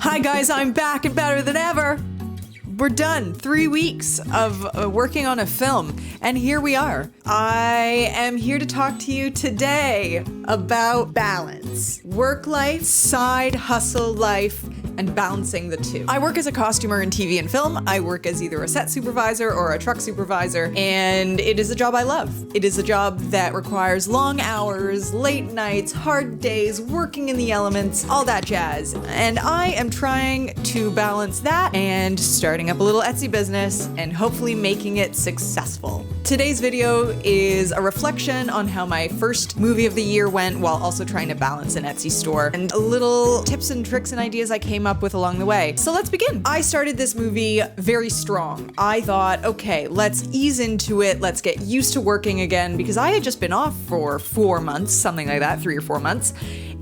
Hi guys, I'm back and better than ever. We're done. 3 weeks of working on a film, and here we are. I am here to talk to you today about balance. Work life, side hustle life, and balancing the two. I work as a costumer in TV and film. I work as either a set supervisor or a truck supervisor, and it is a job I love. It is a job that requires long hours, late nights, hard days, working in the elements, all that jazz. And I am trying to balance that and starting up a little Etsy business and hopefully making it successful. Today's video is a reflection on how my first movie of the year went while also trying to balance an Etsy store and little tips and tricks and ideas I came up with along the way. So let's begin. I started this movie very strong. I thought, okay, let's ease into it. Let's get used to working again because I had just been off for 4 months, something like that, 3 or 4 months.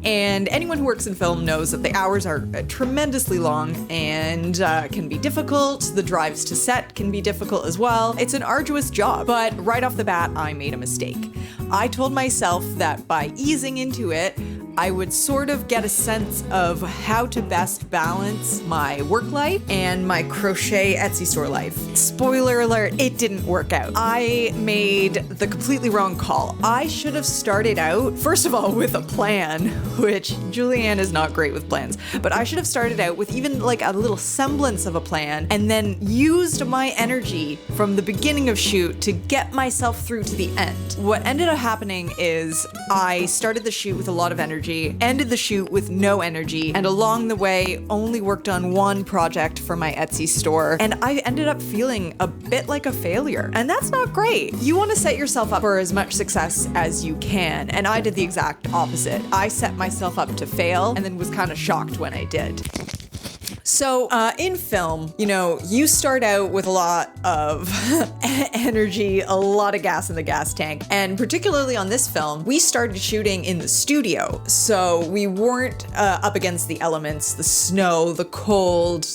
And anyone who works in film knows that the hours are tremendously long and can be difficult. The drives to set can be difficult as well. It's an arduous job, but right off the bat, I made a mistake. I told myself that by easing into it, I would sort of get a sense of how to best balance my work life and my crochet Etsy store life. Spoiler alert, it didn't work out. I made the completely wrong call. I should have started out, first of all, with a plan, which Julianne is not great with plans, but I should have started out with even like a little semblance of a plan and then used my energy from the beginning of shoot to get myself through to the end. What ended up happening is I started the shoot with a lot of energy, ended the shoot with no energy, and along the way only worked on one project for my Etsy store, and I ended up feeling a bit like a failure. And that's not great. You want to set yourself up for as much success as you can, and I did the exact opposite. I set myself up to fail and then was kind of shocked when I did. So in film, you start out with a lot of energy, a lot of gas in the gas tank. And particularly on this film, we started shooting in the studio. So we weren't up against the elements, the snow, the cold,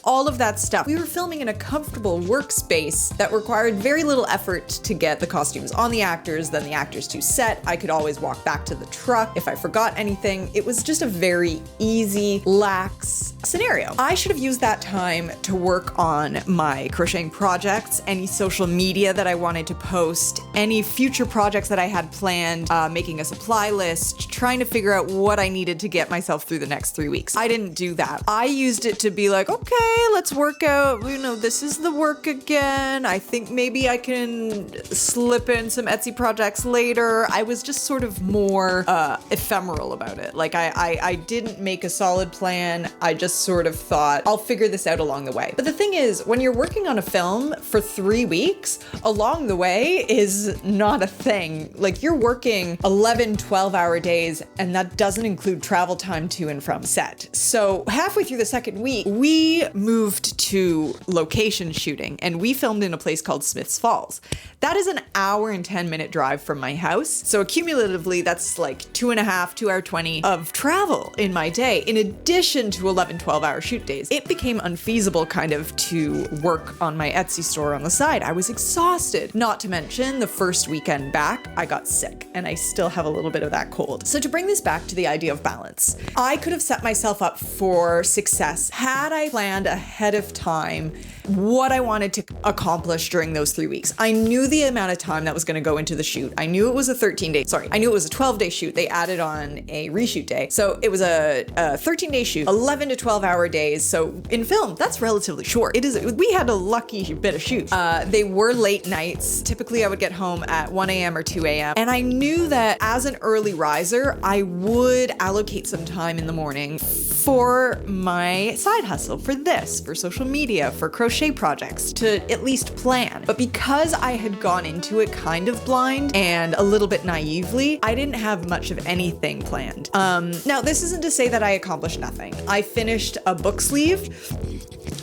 all of that stuff. We were filming in a comfortable workspace that required very little effort to get the costumes on the actors, then the actors to set. I could always walk back to the truck if I forgot anything. It was just a very easy, lax scenario. I should have used that time to work on my crocheting projects, any social media that I wanted to post, any future projects that I had planned, making a supply list, trying to figure out what I needed to get myself through the next 3 weeks. I didn't do that. I used it to be like, okay, let's work out, this is the work again. I think maybe I can slip in some Etsy projects later. I was just sort of more ephemeral about it. Like I didn't make a solid plan. I just sort of thought, I'll figure this out along the way. But the thing is, when you're working on a film for 3 weeks, along the way is not a thing. Like you're working 11, 12-hour days, and that doesn't include travel time to and from set. So halfway through the second week, we moved to location shooting, and we filmed in a place called Smiths Falls. That is an hour and 10-minute drive from my house. So cumulatively, that's like 2 hour 20 of travel in my day, in addition to 11, 12-hour shoot days. It became unfeasible kind of to work on my Etsy store on the side. I was exhausted. Not to mention the first weekend back, I got sick, and I still have a little bit of that cold. So to bring this back to the idea of balance, I could have set myself up for success had I planned ahead of time what I wanted to accomplish during those 3 weeks. I knew the amount of time that was going to go into the shoot. I knew it was a 12-day shoot. They added on a reshoot day. So it was a 13-day shoot, 11 to 12-hour days. So in film, that's relatively short. We had a lucky bit of shoot. They were late nights. Typically I would get home at 1 a.m. or 2 a.m. And I knew that as an early riser, I would allocate some time in the morning for my side hustle, for social media, for crochet projects, to at least plan. But because I had gone into it kind of blind and a little bit naively, I didn't have much of anything planned. Now, this isn't to say that I accomplished nothing. I finished a book sleeve,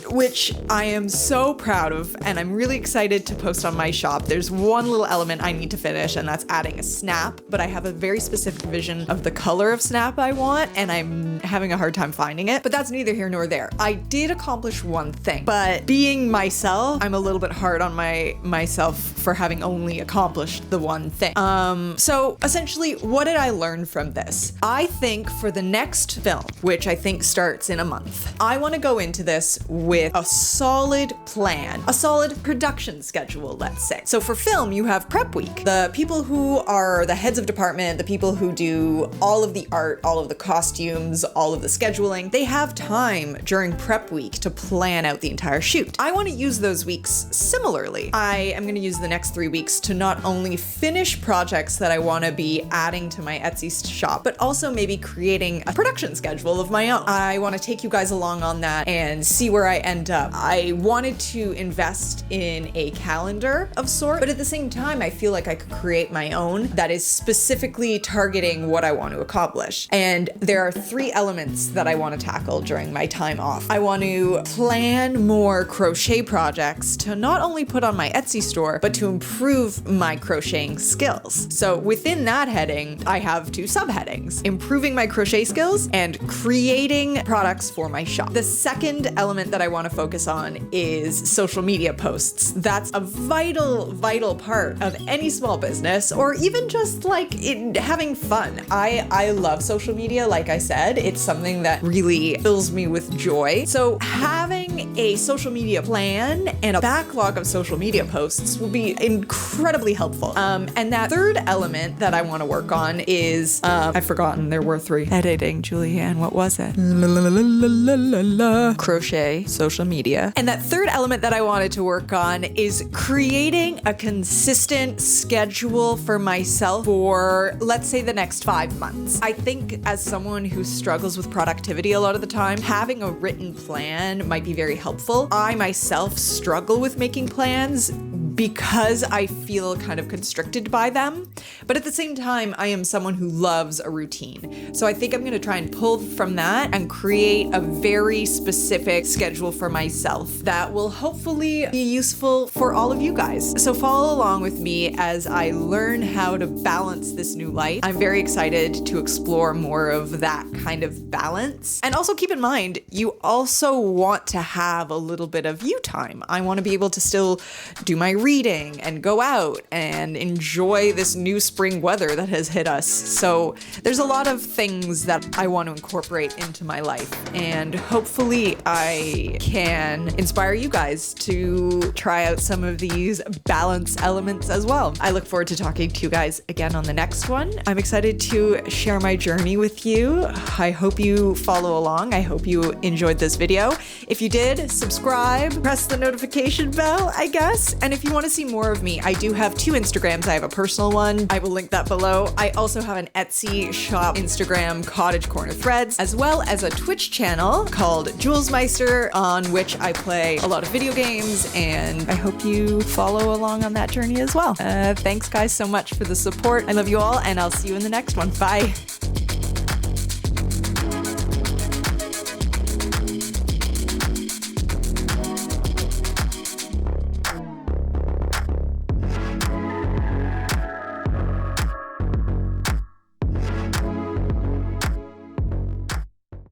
which I am so proud of, and I'm really excited to post on my shop. There's one little element I need to finish, and that's adding a snap, but I have a very specific vision of the color of snap I want, and I'm having a hard time finding it, but that's neither here nor there. I did accomplish one thing, but be being myself, I'm a little bit hard on myself for having only accomplished the one thing. So essentially, what did I learn from this? I think for the next film, which I think starts in a month, I want to go into this with a solid plan, a solid production schedule, let's say. So for film, you have prep week. The people who are the heads of department, the people who do all of the art, all of the costumes, all of the scheduling, they have time during prep week to plan out the entire shoot. I want to use those weeks similarly. I am going to use the next 3 weeks to not only finish projects that I want to be adding to my Etsy shop, but also maybe creating a production schedule of my own. I want to take you guys along on that and see where I end up. I wanted to invest in a calendar of sort, but at the same time, I feel like I could create my own that is specifically targeting what I want to accomplish. And there are 3 elements that I want to tackle during my time off. I want to plan more crochet projects to not only put on my Etsy store, but to improve my crocheting skills. So within that heading, I have 2 subheadings: improving my crochet skills and creating products for my shop. The second element that I want to focus on is social media posts. That's a vital part of any small business, or even just like having fun. I love social media. Like I said, it's something that really fills me with joy. So having a social media plan and a backlog of social media posts will be incredibly helpful. And that third element that I want to work on is, I've forgotten, there were 3. Editing, Julianne, what was it? Crochet, social media. And that third element that I wanted to work on is creating a consistent schedule for myself for, let's say, the next 5 months. I think as someone who struggles with productivity a lot of the time, having a written plan might be very helpful. I myself struggle with making plans because I feel kind of constricted by them. But at the same time, I am someone who loves a routine. So I think I'm gonna try and pull from that and create a very specific schedule for myself that will hopefully be useful for all of you guys. So follow along with me as I learn how to balance this new life. I'm very excited to explore more of that kind of balance. And also keep in mind, you also want to have a little bit of you time. I want to be able to still do my reading and go out and enjoy this new spring weather that has hit us. So there's a lot of things that I want to incorporate into my life, and hopefully I can inspire you guys to try out some of these balance elements as well. I look forward to talking to you guys again on the next one. I'm excited to share my journey with you. I hope you follow along. I hope you enjoyed this video. If you did, subscribe, press the notification bell, I guess. And if you want to see more of me, I do have 2 Instagrams. I have a personal one. I will link that below. I also have an Etsy shop Instagram, Cottage Corner Threads, as well as a Twitch channel called Julesmeister, on which I play a lot of video games, and I hope you follow along on that journey as well. Thanks guys so much for the support. I love you all, and I'll see you in the next one. Bye.